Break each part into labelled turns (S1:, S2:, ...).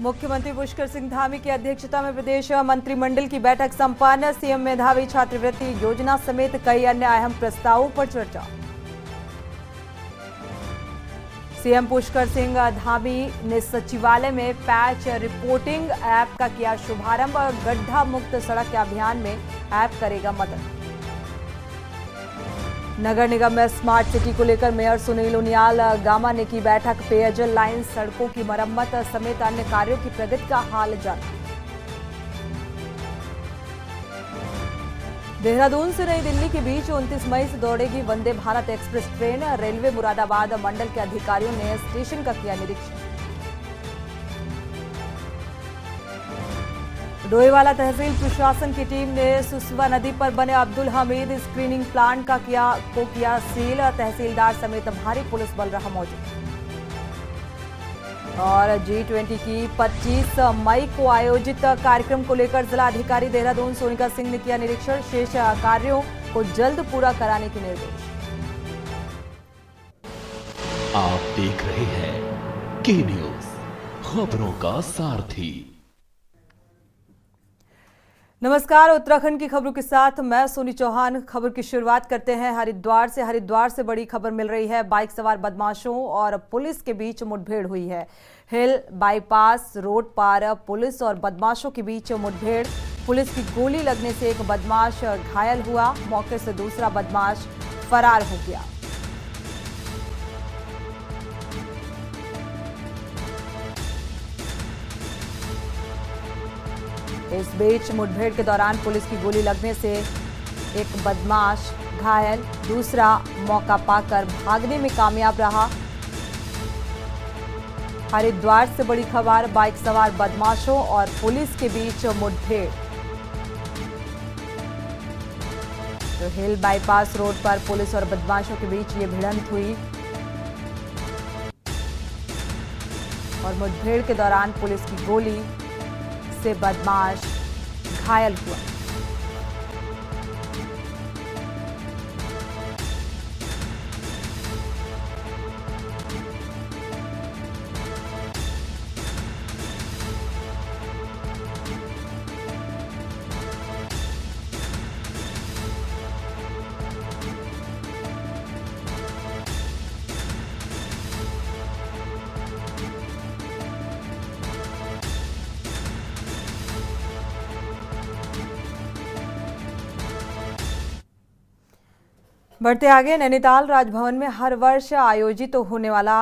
S1: मुख्यमंत्री पुष्कर सिंह धामी की अध्यक्षता में प्रदेश मंत्रिमंडल की बैठक संपन्न। सीएम मेधावी छात्रवृत्ति योजना समेत कई अन्य अहम प्रस्तावों पर चर्चा। सीएम पुष्कर सिंह धामी ने सचिवालय में पैच रिपोर्टिंग ऐप का किया शुभारंभ। गड्ढा मुक्त सड़क अभियान में ऐप करेगा मदद। नगर निगम में स्मार्ट सिटी को लेकर मेयर सुनील उनियाल गामा ने की बैठक। पेयजल लाइन, सड़कों की मरम्मत समेत अन्य कार्यों की प्रगति का हाल जाना। देहरादून से नई दिल्ली के बीच 29 मई से दौड़ेगी Vande Bharat express train. Railway Moradabad मंडल के अधिकारियों ने स्टेशन का किया निरीक्षण। डोईवाला तहसील प्रशासन की टीम ने सुसवा नदी पर बने अब्दुल हमीद स्क्रीनिंग प्लांट का किया सील। तहसीलदार समेत भारी पुलिस बल रहा मौजूद। और G20 की 25 मई को आयोजित कार्यक्रम को लेकर जिलाधिकारी देहरादून सोनिका सिंह ने किया निरीक्षण। शेष कार्यों को जल्द पूरा कराने के निर्देश।
S2: आप देख रहे हैं के न्यूज, खबरों का सारथी।
S1: नमस्कार, उत्तराखंड की खबरों के साथ मैं सोनी चौहान। खबर की शुरुआत करते हैं हरिद्वार से बड़ी खबर मिल रही है। बाइक सवार बदमाशों और पुलिस के बीच मुठभेड़ हुई है। हिल बाईपास रोड पर पुलिस और बदमाशों के बीच मुठभेड़। पुलिस की गोली लगने से एक बदमाश घायल हुआ। मौके से दूसरा बदमाश फरार हो गया। इस बीच मुठभेड़ के दौरान पुलिस की गोली लगने से एक बदमाश घायल, दूसरा मौका पाकर भागने में कामयाब रहा। हरिद्वार से बड़ी खबर, बाइक सवार बदमाशों और पुलिस के बीच मुठभेड़। तो हिल बाईपास रोड पर पुलिस और बदमाशों के बीच ये भिड़ंत हुई और मुठभेड़ के दौरान पुलिस की गोली से बदमाश घायल हुआ। बढ़ते आगे, नैनीताल राजभवन में हर वर्ष आयोजित होने वाला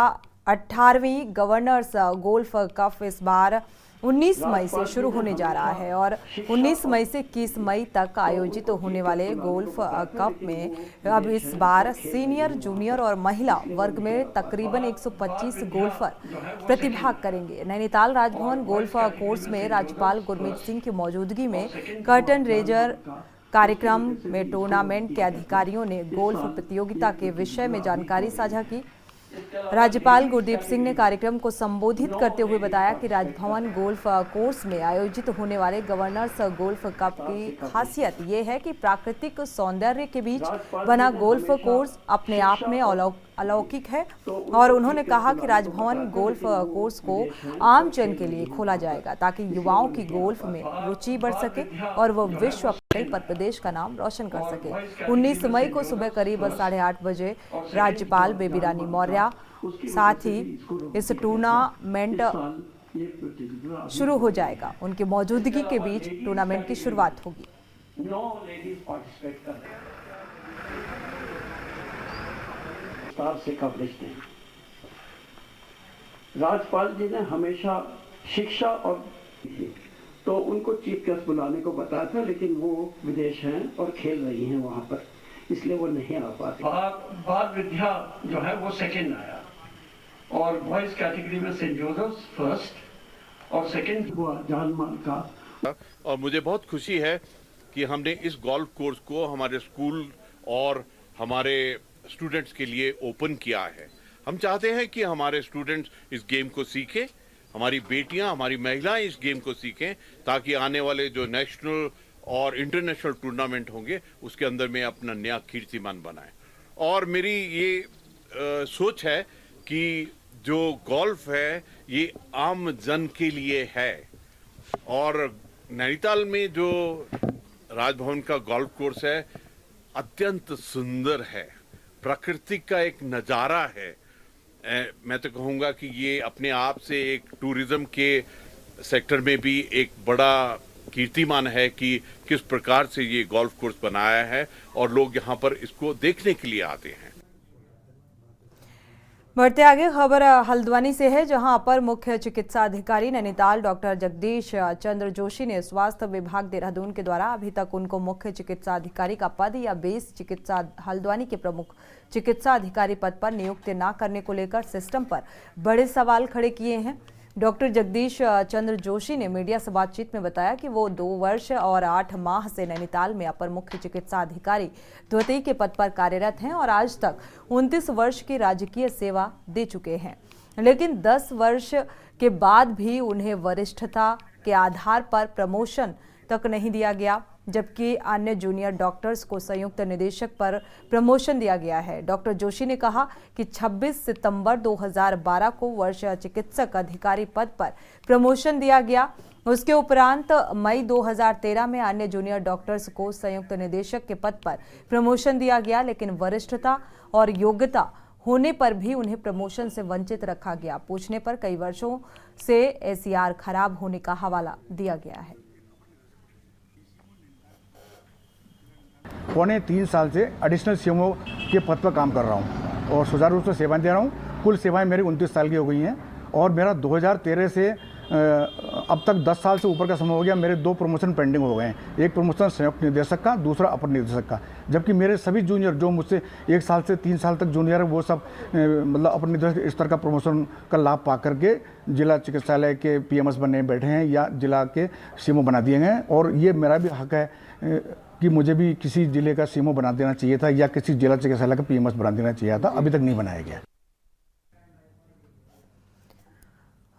S1: 18वीं गवर्नर्स गोल्फ कप इस बार 19 मई से शुरू होने जा रहा है और 19 मई से 21 मई तक आयोजित होने वाले गोल्फ कप में अब इस बार सीनियर, जूनियर और महिला वर्ग में तकरीबन 125 गोल्फर प्रतिभाग करेंगे। नैनीताल राजभवन गोल्फ कोर्स में राज्यपाल गुरमीत सिंह की मौजूदगी में कर्टन रेजर कार्यक्रम में टूर्नामेंट के अधिकारियों ने गोल्फ प्रतियोगिता के विषय में जानकारी साझा की। राज्यपाल गुरदीप सिंह ने कार्यक्रम को संबोधित करते हुए बताया कि राजभवन गोल्फ कोर्स में आयोजित होने वाले गवर्नर्स गोल्फ कप की खासियत ये है कि प्राकृतिक सौंदर्य के बीच बना गोल्फ कोर्स अपने आप में अलौकिक है और उन्होंने कहा कि राजभवन गोल्फ कोर्स को आम जन के लिए खोला जाएगा ताकि युवाओं की गोल्फ में रुचि बढ़ सके और वह विश्व स्तर पर प्रदेश का नाम रोशन कर सके। 19 मई को सुबह करीब 8:30 बजे राज्यपाल बेबी रानी मौर्य साथ ही इस टूर्नामेंट शुरू हो जाएगा। उनकी मौजूदगी के बीच टूर्नामेंट की शुरुआत होगी।
S3: से कवरेज दें। राज्यपाल जी ने हमेशा शिक्षा और तो उनको चीफ गेस्ट बुलाने को बताया था, लेकिन वो विदेश हैं और खेल रही हैं वहां पर, इसलिए वो नहीं आ पाते। बाल विद्या जो है वो सेकंड आया और बॉयज कैटेगरी में सेंट जोसेफ फर्स्ट और सेकंड हुआ जानमाल का।
S4: और मुझे बहुत खुशी है कि हमने इस गोल्फ कोर्स को हमारे स्कूल और हमारे स्टूडेंट्स के लिए ओपन किया है। हम चाहते हैं कि हमारे स्टूडेंट्स इस गेम को सीखें, हमारी बेटियां, हमारी महिलाएं इस गेम को सीखें ताकि आने वाले जो नेशनल और इंटरनेशनल टूर्नामेंट होंगे उसके अंदर में अपना नया कीर्तिमान बनाएं। और मेरी ये सोच है कि जो गोल्फ है ये आम जन के लिए है। और नैनीताल में जो राजभवन का गोल्फ कोर्स है अत्यंत सुंदर है, प्रकृति का एक नज़ारा है। मैं तो कहूँगा कि ये अपने आप से एक टूरिज्म के सेक्टर में भी एक बड़ा कीर्तिमान है कि किस प्रकार से ये गोल्फ कोर्स बनाया है और लोग यहाँ पर इसको देखने के लिए आते हैं।
S1: बढ़ते आगे खबर हल्द्वानी से है, जहां अपर मुख्य चिकित्सा अधिकारी नैनीताल डॉक्टर जगदीश चंद्र जोशी ने स्वास्थ्य विभाग देहरादून के द्वारा अभी तक उनको मुख्य चिकित्सा अधिकारी का पद या बेस चिकित्सा हल्द्वानी के प्रमुख चिकित्सा अधिकारी पद पर नियुक्ति न करने को लेकर सिस्टम पर बड़े सवाल खड़े किए हैं। डॉक्टर जगदीश चंद्र जोशी ने मीडिया से बातचीत में बताया कि वो 2 वर्ष और 8 माह से नैनीताल में अपर मुख्य चिकित्सा अधिकारी द्वितीय के पद पर कार्यरत हैं और आज तक 29 वर्ष की राजकीय सेवा दे चुके हैं, लेकिन 10 वर्ष के बाद भी उन्हें वरिष्ठता के आधार पर प्रमोशन तक नहीं दिया गया, जबकि अन्य जूनियर डॉक्टर्स को संयुक्त निदेशक पर प्रमोशन दिया गया है। डॉक्टर जोशी ने कहा कि 26 सितंबर 2012 को वर्ष चिकित्सक अधिकारी पद पर प्रमोशन दिया गया। उसके उपरांत मई 2013 में अन्य जूनियर डॉक्टर्स को संयुक्त निदेशक के पद पर प्रमोशन दिया गया, लेकिन वरिष्ठता और योग्यता होने पर भी उन्हें प्रमोशन से वंचित रखा गया। पूछने पर कई वर्षों से एसीआर खराब होने का हवाला दिया गया है।
S5: पौने 3 साल से एडिशनल सीएमओ के पद पर काम कर रहा हूं और सुचारू रूप से सेवाएं दे रहा हूं। कुल सेवाएं मेरी 29 साल की हो गई हैं और मेरा 2013 से अब तक 10 साल से ऊपर का समय हो गया। मेरे 2 प्रमोशन पेंडिंग हो गए हैं, एक प्रमोशन संयुक्त निदेशक का, दूसरा अपर निदेशक का, जबकि मेरे सभी जूनियर जो मुझसे 1 साल से 3 साल तक जूनियर है वो सब मतलब अपर निदेशक स्तर का प्रमोशन का लाभ पा करके जिला चिकित्सालय के पीएमएस बनने बैठे हैं या जिला के सीएमओ बना दिए गए हैं। और ये मेरा भी हक है कि मुझे भी किसी जिले का सीएमओ बना देना चाहिए था या किसी जिला चिकित्सालय का पीएमएस बना देना चाहिए था, अभी तक नहीं बनाया गया।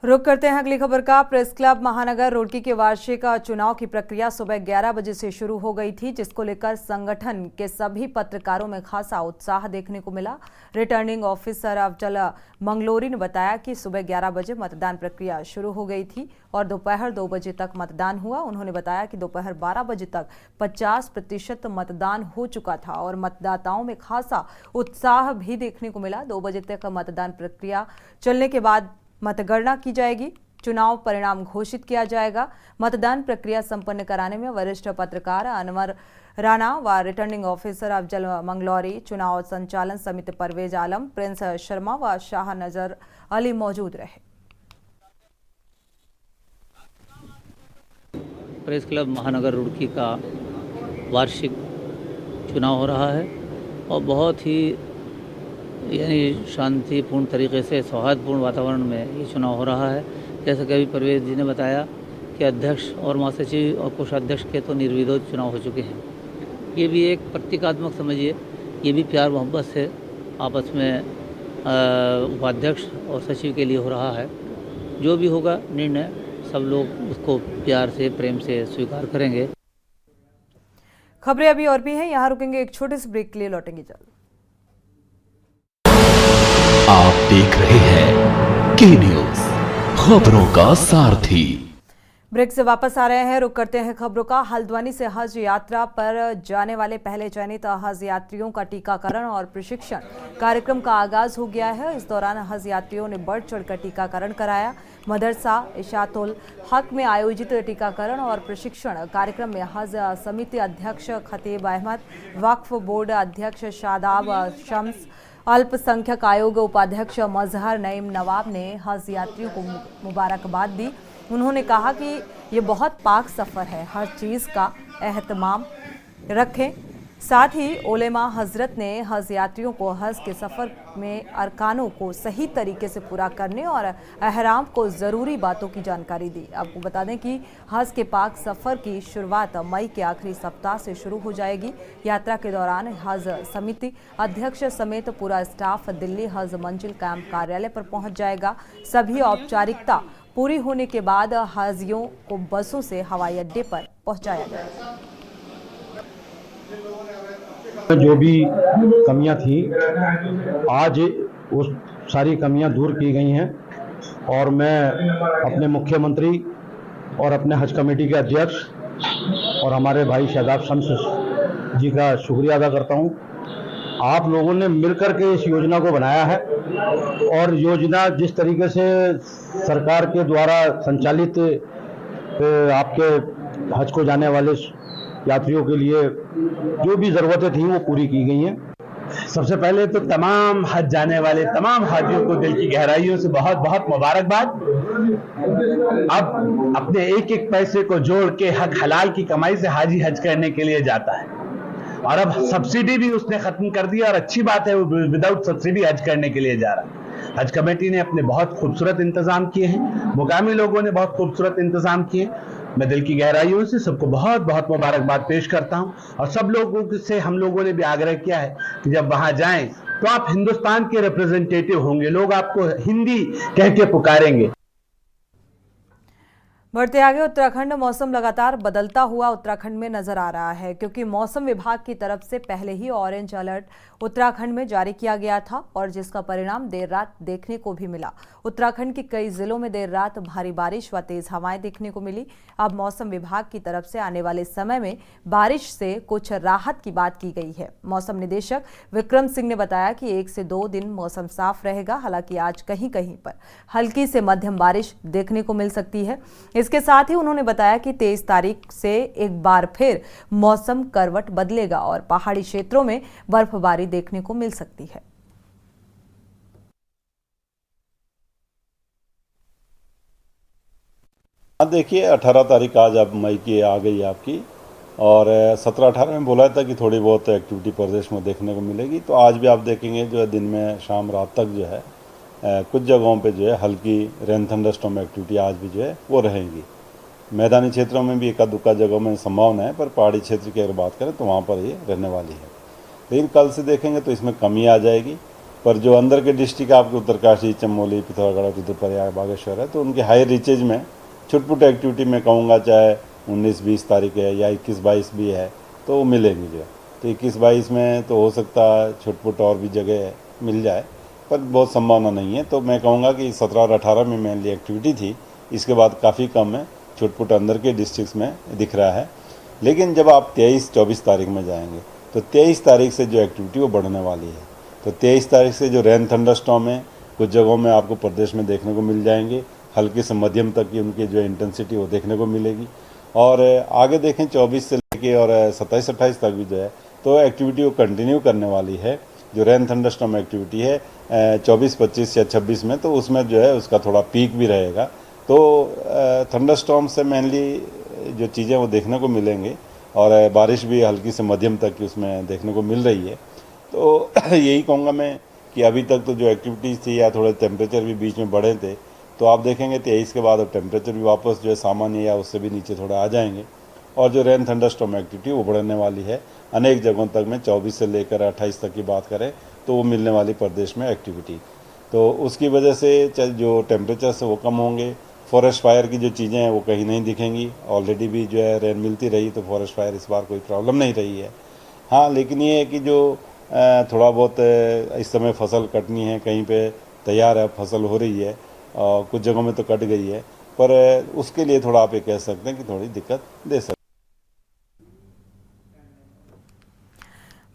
S1: रुक करते हैं अगली खबर का। प्रेस क्लब महानगर रुड़की के वार्षिक चुनाव की प्रक्रिया सुबह 11 बजे से शुरू हो गई थी, जिसको लेकर संगठन के सभी पत्रकारों में खासा उत्साह देखने को मिला। रिटर्निंग ऑफिसर अफजल मंगलोरी ने बताया कि सुबह 11 बजे मतदान प्रक्रिया शुरू हो गई थी और दोपहर 2 बजे तक मतदान हुआ। उन्होंने बताया कि दोपहर 12 बजे तक 50% मतदान हो चुका था और मतदाताओं में खासा उत्साह भी देखने को मिला। 2 बजे तक मतदान प्रक्रिया चलने के बाद मतगणना की जाएगी, चुनाव परिणाम घोषित किया जाएगा। मतदान प्रक्रिया संपन्न कराने में वरिष्ठ पत्रकार अनवर राणा व रिटर्निंग ऑफिसर अफजल मंगलौरी, चुनाव संचालन समिति परवेज आलम, प्रिंस शर्मा व शाह नजर अली मौजूद रहे।
S6: प्रेस क्लब महानगर रुड़की का वार्षिक चुनाव हो रहा है और बहुत ही यानी शांतिपूर्ण तरीके से सौहार्दपूर्ण वातावरण में ये चुनाव हो रहा है। जैसे कि अभी परवेज जी ने बताया कि अध्यक्ष और महासचिव और कोषाध्यक्ष के तो निर्विरोध चुनाव हो चुके हैं। ये भी एक प्रतीकात्मक समझिए, ये भी प्यार मोहब्बत से आपस में उपाध्यक्ष और सचिव के लिए हो रहा है। जो भी होगा निर्णय सब लोग उसको प्यार से प्रेम से स्वीकार करेंगे।
S1: खबरें अभी और भी हैं, यहाँ रुकेंगे एक छोटे से ब्रेक के लिए, लौटेंगे जल्द।
S2: आप देख रहे हैं के न्यूज, खबरों का सारथी।
S1: ब्रेक से वापस आ रहे हैं, रुक करते हैं खबरों का। हल्द्वानी से हज यात्रा पर जाने वाले पहले चयनित हज यात्रियों का टीकाकरण और प्रशिक्षण कार्यक्रम का आगाज हो गया है। इस दौरान हज यात्रियों ने बढ़ चढ़कर टीकाकरण कराया। मदरसा इशातुल हक में आयोजित टीकाकरण और प्रशिक्षण कार्यक्रम में हज समिति अध्यक्ष खतीब अहमद, वक्फ बोर्ड अध्यक्ष शादाब शम्स, अल्पसंख्यक आयोग उपाध्यक्ष मजहर नईम नवाब ने हज यात्रियों को मुबारकबाद दी। उन्होंने कहा कि ये बहुत पाक सफ़र है, हर चीज़ का एहतमाम रखें। साथ ही उलेमा हजरत ने हज यात्रियों को हज के सफ़र में अरकानों को सही तरीके से पूरा करने और अहराम को ज़रूरी बातों की जानकारी दी। आपको बता दें कि हज के पाक सफ़र की शुरुआत मई के आखिरी सप्ताह से शुरू हो जाएगी। यात्रा के दौरान हज समिति अध्यक्ष समेत पूरा स्टाफ दिल्ली हज मंजिल कैंप कार्यालय पर पहुंच जाएगा। सभी औपचारिकता पूरी होने के बाद हाजियों को बसों से हवाई अड्डे पर पहुंचाया गया।
S7: जो भी कमियां थी आज वो सारी कमियां दूर की गई हैं और मैं अपने मुख्यमंत्री और अपने हज कमेटी के अध्यक्ष और हमारे भाई शहजाद शम्स जी का शुक्रिया अदा करता हूं। आप लोगों ने मिलकर के इस योजना को बनाया है और योजना जिस तरीके से सरकार के द्वारा संचालित आपके हज को जाने वाले यात्रियों के लिए जो भी ज़रूरतें थी वो पूरी की गई हैं।
S8: सबसे पहले तो तमाम हज जाने वाले तमाम हाजियों को दिल की गहराइयों से बहुत बहुत मुबारकबाद। अब अपने एक एक पैसे को जोड़ के हक हलाल की कमाई से हाजी हज करने के लिए जाता है और अब सब्सिडी भी उसने खत्म कर दी और अच्छी बात है, वो विदाउट सब्सिडी हज करने के लिए जा रहा है। हज कमेटी ने अपने बहुत खूबसूरत इंतजाम किए हैं, मुकामी लोगों ने बहुत खूबसूरत इंतजाम किए। मैं दिल की गहराइयों से सबको बहुत बहुत मुबारकबाद पेश करता हूं और सब लोगों से हम लोगों ने भी आग्रह किया है कि जब वहां जाएं तो आप हिंदुस्तान के रिप्रेजेंटेटिव होंगे, लोग आपको हिंदी कह के पुकारेंगे।
S1: बढ़ते आगे, उत्तराखंड मौसम लगातार बदलता हुआ उत्तराखंड में नजर आ रहा है, क्योंकि मौसम विभाग की तरफ से पहले ही ऑरेंज अलर्ट उत्तराखंड में जारी किया गया था और जिसका परिणाम देर रात देखने को भी मिला। उत्तराखंड के कई जिलों में देर रात भारी बारिश व तेज हवाएं देखने को मिली। अब मौसम विभाग की तरफ से आने वाले समय में बारिश से कुछ राहत की बात की गई है। मौसम निदेशक विक्रम सिंह ने बताया कि 1 से 2 दिन मौसम साफ रहेगा। हालांकि आज कहीं कहीं पर हल्की से मध्यम बारिश देखने को मिल सकती है। इसके साथ ही उन्होंने बताया कि 23 तारीख से एक बार फिर मौसम करवट बदलेगा और पहाड़ी क्षेत्रों में बर्फबारी देखने को मिल सकती है।
S9: देखिए 18 तारीख आज अब मई की आ गई आपकी और 17-18 में बोला था कि थोड़ी बहुत एक्टिविटी प्रदेश में देखने को मिलेगी। तो आज भी आप देखेंगे जो है दिन में शाम रात तक जो है कुछ जगहों पे जो है हल्की रेन थंडरस्टॉर्म एक्टिविटी आज भी जो है वो रहेंगी। मैदानी क्षेत्रों में भी एका दुक्का जगहों में संभावना है, पर पहाड़ी क्षेत्र की अगर बात करें तो वहाँ पर ये रहने वाली है। लेकिन कल से देखेंगे तो इसमें कमी आ जाएगी। पर जो अंदर के डिस्ट्रिक्ट आपके उत्तरकाशी, चमोली, पिथौरागढ़, रुद्रप्रयाग, बागेश्वर है, तो उनके हाई रीचेज में छुटपुट एक्टिविटी में कहूँगा, चाहे 19-20 तारीख है या 21-22 भी है, तो वो मिलेंगी जो है। तो 21-22 में तो हो सकता है छुटपुट और भी जगह मिल जाए, पर बहुत संभावना नहीं है। तो मैं कहूँगा कि 17 और 18 में मेनली एक्टिविटी थी, इसके बाद काफ़ी कम है, छुटपुट अंदर के डिस्ट्रिक्ट्स में दिख रहा है। लेकिन जब आप 23-24 तारीख में जाएंगे तो 23 तारीख से जो एक्टिविटी वो बढ़ने वाली है। तो 23 तारीख से जो रेन थंडरस्टॉर्म है कुछ जगहों में आपको प्रदेश में देखने को मिल जाएंगे, हल्की से मध्यम तक की उनकी जो इंटेंसिटी वो देखने को मिलेगी। और आगे देखें 24 से लेके और 27-28 तक भी जो है तो एक्टिविटी वो कंटिन्यू करने वाली है। जो रेन थंडरस्टॉर्म एक्टिविटी है 24, 25 या 26 में, तो उसमें जो है उसका थोड़ा पीक भी रहेगा। तो थंडरस्टॉर्म से मेनली जो चीज़ें वो देखने को मिलेंगे और बारिश भी हल्की से मध्यम तक की उसमें देखने को मिल रही है। तो यही कहूँगा मैं कि अभी तक तो जो एक्टिविटीज़ थी या थोड़े टेम्परेचर भी बीच में बढ़े थे, तो आप देखेंगे 23 के बाद अब टेम्परेचर भी वापस जो है सामान्य या उससे भी नीचे थोड़ा आ जाएंगे और जो रेन थंडरस्टॉर्म एक्टिविटी वो बढ़ने वाली है अनेक जगहों तक में। 24 से लेकर 28 तक की बात करें तो वो मिलने वाली प्रदेश में एक्टिविटी, तो उसकी वजह से जो टेम्परेचर से वो कम होंगे। फॉरेस्ट फायर की जो चीज़ें हैं वो कहीं नहीं दिखेंगी। ऑलरेडी भी जो है रेन मिलती रही, तो फॉरेस्ट फायर इस बार कोई प्रॉब्लम नहीं रही है। हाँ, लेकिन ये है कि जो थोड़ा बहुत इस समय फसल कटनी है, कहीं पे तैयार है, फसल हो रही है, कुछ जगहों में तो कट गई है, पर उसके लिए थोड़ा आप ये कह सकते हैं कि थोड़ी दिक्कत दे सकते हैं।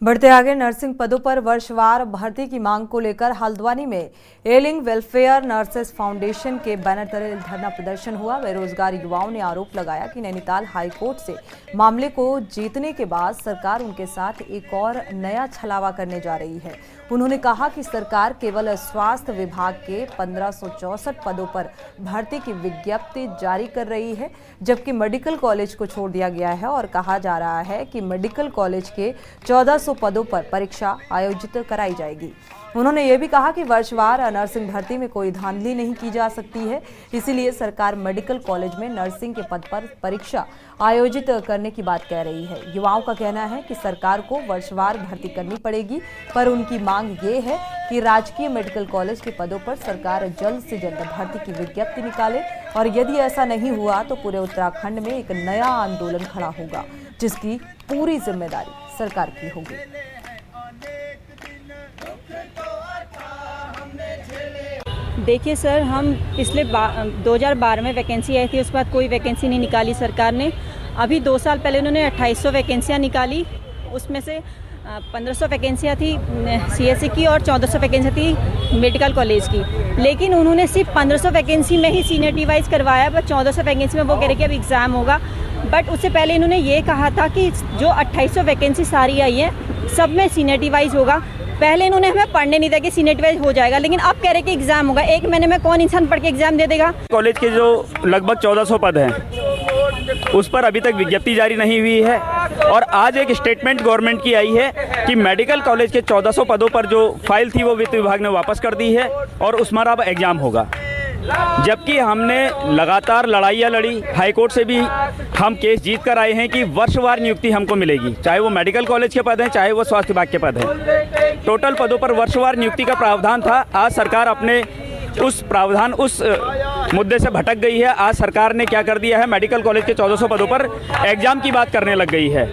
S1: बढ़ते आगे, नर्सिंग पदों पर वर्षवार भर्ती की मांग को लेकर हल्द्वानी में एलिंग वेलफेयर नर्सेस फाउंडेशन के बैनर तले धरना प्रदर्शन हुआ। बेरोजगार युवाओं ने आरोप लगाया कि नैनीताल हाईकोर्ट से मामले को जीतने के बाद सरकार उनके साथ एक और नया छलावा करने जा रही है। उन्होंने कहा कि सरकार केवल स्वास्थ्य विभाग के 1564 पदों पर भर्ती की विज्ञप्ति जारी कर रही है, जबकि मेडिकल कॉलेज को छोड़ दिया गया है और कहा जा रहा है कि मेडिकल कॉलेज के 1400 पदों पर परीक्षा आयोजित कराई जाएगी। उन्होंने ये भी कहा कि वर्षवार नर्सिंग भर्ती में कोई धांधली नहीं की जा सकती है, इसीलिए सरकार मेडिकल कॉलेज में नर्सिंग के पद पर परीक्षा आयोजित करने की बात कह रही है। युवाओं का कहना है कि सरकार को वर्षवार भर्ती करनी पड़ेगी, पर उनकी मांग ये है कि राजकीय मेडिकल कॉलेज के पदों पर सरकार जल्द से जल्द भर्ती की विज्ञप्ति निकाले, और यदि ऐसा नहीं हुआ तो पूरे उत्तराखंड में एक नया आंदोलन खड़ा होगा, जिसकी पूरी जिम्मेदारी सरकार की होगी।
S10: देखिए सर, हम पिछले 2012 में वैकेंसी आई थी, उसके बाद कोई वैकेंसी नहीं निकाली सरकार ने। अभी 2 साल पहले उन्होंने 2800 वैकेंसियाँ निकाली, उसमें से 1500 वैकेंसियाँ थी CSE की और 1400 वैकेंसी थी मेडिकल कॉलेज की। लेकिन उन्होंने सिर्फ 1500 वैकेंसी में ही सीनियरिटी वाइज करवाया, बट 1400 वैकेंसी में वो कह रहे कि अब एग्ज़ाम होगा। बट उससे पहले इन्होंने ये कहा था कि जो 2800 वैकेंसी सारी आई है सब में सीनियरिटी वाइज होगा। पहले इन्होंने हमें पढ़ने नहीं दिया कि सीनियरिटी वाइज हो जाएगा, लेकिन अब कह रहे कि एग्ज़ाम होगा। 1 महीने में कौन इंसान पढ़ के एग्ज़ाम दे देगा?
S11: कॉलेज के जो लगभग 1400 पद हैं उस पर अभी तक विज्ञप्ति जारी नहीं हुई है, और आज एक स्टेटमेंट गवर्नमेंट की आई है कि मेडिकल कॉलेज के 1400 पदों पर जो फाइल थी वो वित्त विभाग ने वापस कर दी है और उस पर अब एग्ज़ाम होगा। जबकि हमने लगातार लड़ाइयाँ लड़ी, हाई कोर्ट से भी हम केस जीत कर आए हैं कि वर्षवार नियुक्ति हमको मिलेगी, चाहे वो मेडिकल कॉलेज के पद हैं चाहे वो स्वास्थ्य विभाग के पद हैं। टोटल पदों पर वर्षवार नियुक्ति का प्रावधान था। आज सरकार अपने उस प्रावधान उस मुद्दे से भटक गई है। आज सरकार ने क्या कर दिया है, मेडिकल कॉलेज के 1400 पदों पर एग्जाम की बात करने लग गई है।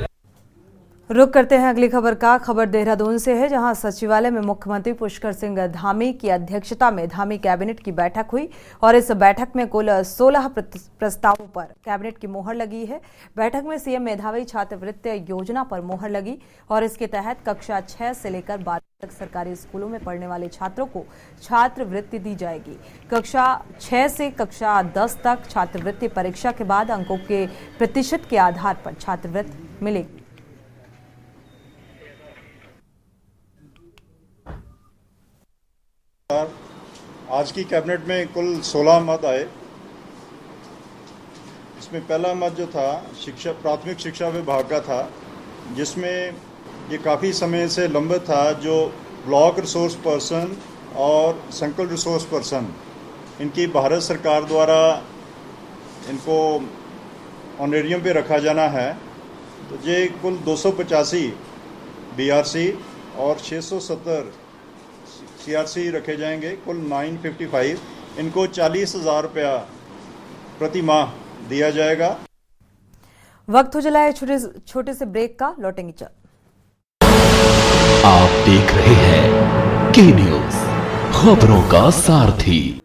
S1: रुक करते हैं अगली खबर का। खबर देहरादून से है, जहां सचिवालय में मुख्यमंत्री पुष्कर सिंह धामी की अध्यक्षता में धामी कैबिनेट की बैठक हुई और इस बैठक में कुल 16 प्रस्तावों पर कैबिनेट की मोहर लगी है। बैठक में सीएम मेधावी छात्रवृत्ति योजना पर मोहर लगी और इसके तहत कक्षा 6 से लेकर 12 तक सरकारी स्कूलों में पढ़ने वाले छात्रों को छात्रवृत्ति दी जाएगी। कक्षा 6 से कक्षा 10 तक छात्रवृत्ति परीक्षा के बाद अंकों के प्रतिशत के आधार पर छात्रवृत्ति मिलेगी।
S12: आज की कैबिनेट में कुल 16 मत आए। इसमें पहला मत जो था शिक्षा प्राथमिक शिक्षा विभाग का था, जिसमें ये काफ़ी समय से लंबित था। जो ब्लॉक रिसोर्स पर्सन और संकुल रिसोर्स पर्सन, इनकी भारत सरकार द्वारा इनको ऑनरेरियम पे रखा जाना है। तो ये कुल 285 BRC और 670 CRC रखे जाएंगे, कुल 955। इनको 40,000 रुपया प्रति माह दिया जाएगा।
S1: वक्त हो चला है छोटे से ब्रेक का, लौटेंगे चल।
S2: आप देख रहे हैं के न्यूज, खबरों का सारथी।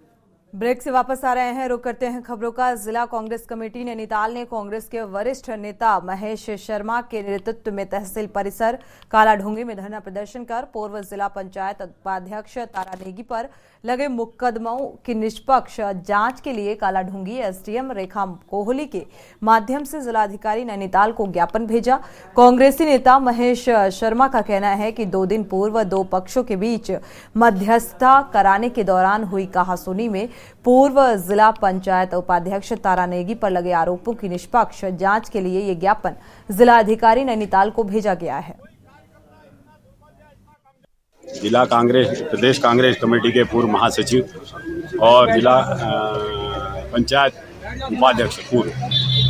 S1: ब्रेक से वापस आ रहे हैं, रुक करते हैं खबरों का। जिला कांग्रेस कमेटी नैनीताल ने कांग्रेस के वरिष्ठ नेता महेश शर्मा के नेतृत्व में तहसील परिसर कालाढूंगी में धरना प्रदर्शन कर पूर्व जिला पंचायत उपाध्यक्ष तारा नेगी पर लगे मुकदमों की निष्पक्ष जांच के लिए कालाढूंगी SDM रेखा कोहली के माध्यम से जिलाधिकारी नैनीताल को ज्ञापन भेजा। कांग्रेसी नेता महेश शर्मा का कहना है कि 2 दिन पूर्व 2 पक्षों के बीच मध्यस्थता कराने के दौरान हुई कहासुनी में पूर्व जिला पंचायत उपाध्यक्ष तारा नेगी पर लगे आरोपों की निष्पक्ष जांच के लिए ये ज्ञापन जिलाधिकारी नैनीताल को भेजा गया है।
S13: जिला कांग्रेस प्रदेश कांग्रेस कमेटी के पूर्व महासचिव और जिला पंचायत उपाध्यक्ष पूर्व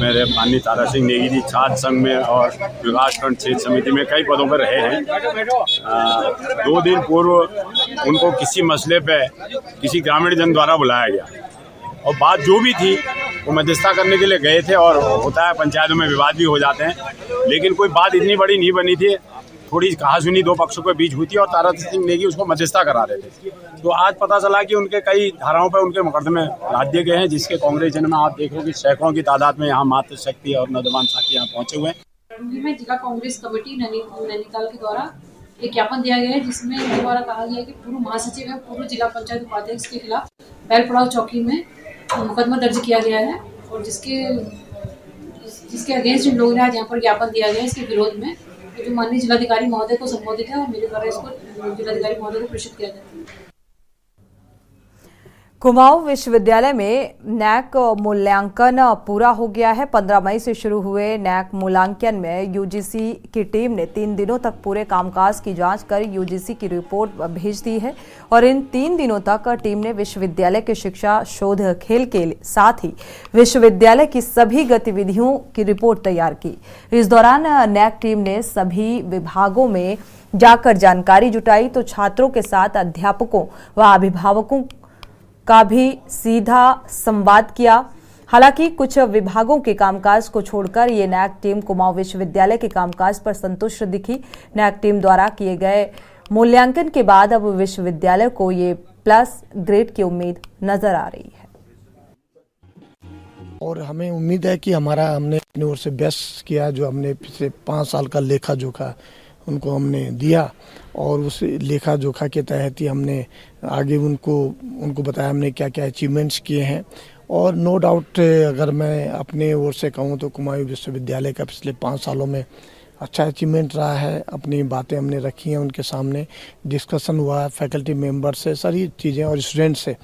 S13: मेरे माननीय तारा सिंह नेगी जी छात्र संघ में और विकासखंड क्षेत्र समिति में कई पदों पर रहे हैं। 2 दिन पूर्व उनको किसी मसले पे किसी ग्रामीण जन द्वारा बुलाया गया और बात जो भी थी वो मध्यस्थता करने के लिए गए थे। और होता है पंचायतों में विवाद भी हो जाते हैं, लेकिन कोई बात इतनी बड़ी नहीं बनी थी। थोड़ी कहासुनी 2 पक्षों के बीच हुई थी और तारा सिंह नेगी उसको मध्यस्थता करा रहे थे। तो आज पता चला कि उनके कई धाराओं पर उनके मुकदमे लाद दिए गए हैं, जिसके कांग्रेस जन में आप देख रहे हो कि सैकड़ों की तादाद में यहाँ मातृ शक्ति और नौजवान साथी यहाँ पहुंचे हुए हैं।
S14: में जिला कांग्रेस कमेटी नैनीताल के द्वारा एक ज्ञापन दिया गया है, जिसमें इनके द्वारा कहा गया है कि पूर्व महासचिव एवं पूर्व जिला पंचायत उपाध्यक्ष के खिलाफ बैल पड़ाव चौकी में मुकदमा दर्ज किया गया है और जिसके अगेंस्ट इन लोगों ने आज यहाँ पर ज्ञापन दिया गया है। इसके विरोध में जो माननीय जिलाधिकारी महोदय को संबोधित है और मेरे द्वारा इसको जिलाधिकारी महोदय को प्रेषित किया जाता है।
S1: कुमाऊं विश्वविद्यालय में नैक मूल्यांकन पूरा हो गया है। 15 मई से शुरू हुए नैक मूल्यांकन में यूजीसी की टीम ने 3 दिनों तक पूरे कामकाज की जांच कर यूजीसी की रिपोर्ट भेज दी है और इन 3 दिनों तक टीम ने विश्वविद्यालय की शिक्षा, शोध, खेल के साथ ही विश्वविद्यालय की सभी गतिविधियों की रिपोर्ट तैयार की। इस दौरान नैक टीम ने सभी विभागों में जाकर जानकारी जुटाई तो छात्रों के साथ अध्यापकों व अभिभावकों का भी सीधा संवाद किया। हालांकि कुछ विभागों के कामकाज को छोड़कर ये नैक टीम कुमाऊं विश्वविद्यालय के कामकाज पर संतुष्ट दिखी। नैक टीम द्वारा किए गए मूल्यांकन के बाद अब विश्वविद्यालय को ये प्लस ग्रेड की उम्मीद नजर आ रही है।
S15: और हमें उम्मीद है कि हमने अपनी ओर से बेस्ट किया। जो हमने पिछले 5 साल का लेखा जोखा उनको हमने दिया और उस लेखा जोखा के तहत ही हमने आगे उनको बताया हमने क्या क्या अचीवमेंट्स किए हैं। और नो डाउट अगर मैं अपने ओर से कहूँ तो कुमायूं विश्वविद्यालय का पिछले 5 सालों में अच्छा अचीवमेंट रहा है। अपनी बातें हमने रखी हैं उनके सामने, डिस्कशन हुआ फैकल्टी मेंबर से, सारी चीज़ें, और स्टूडेंट्स से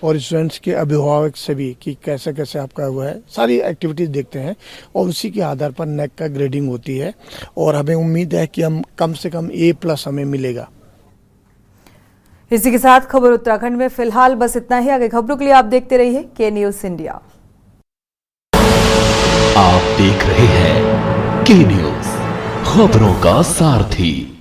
S15: और स्टूडेंट्स के अभिभावक से भी कि कैसे कैसे आपका हुआ है। सारी एक्टिविटीज़ देखते हैं और उसी के आधार पर नेक का ग्रेडिंग होती है और हमें उम्मीद है कि हम कम से कम A+ हमें मिलेगा।
S1: इसी के साथ खबर उत्तराखंड में फिलहाल बस इतना ही। आगे खबरों के लिए आप देखते रहिए के न्यूज़ इंडिया।
S2: आप देख रहे हैं के न्यूज़, खबरों का सारथी।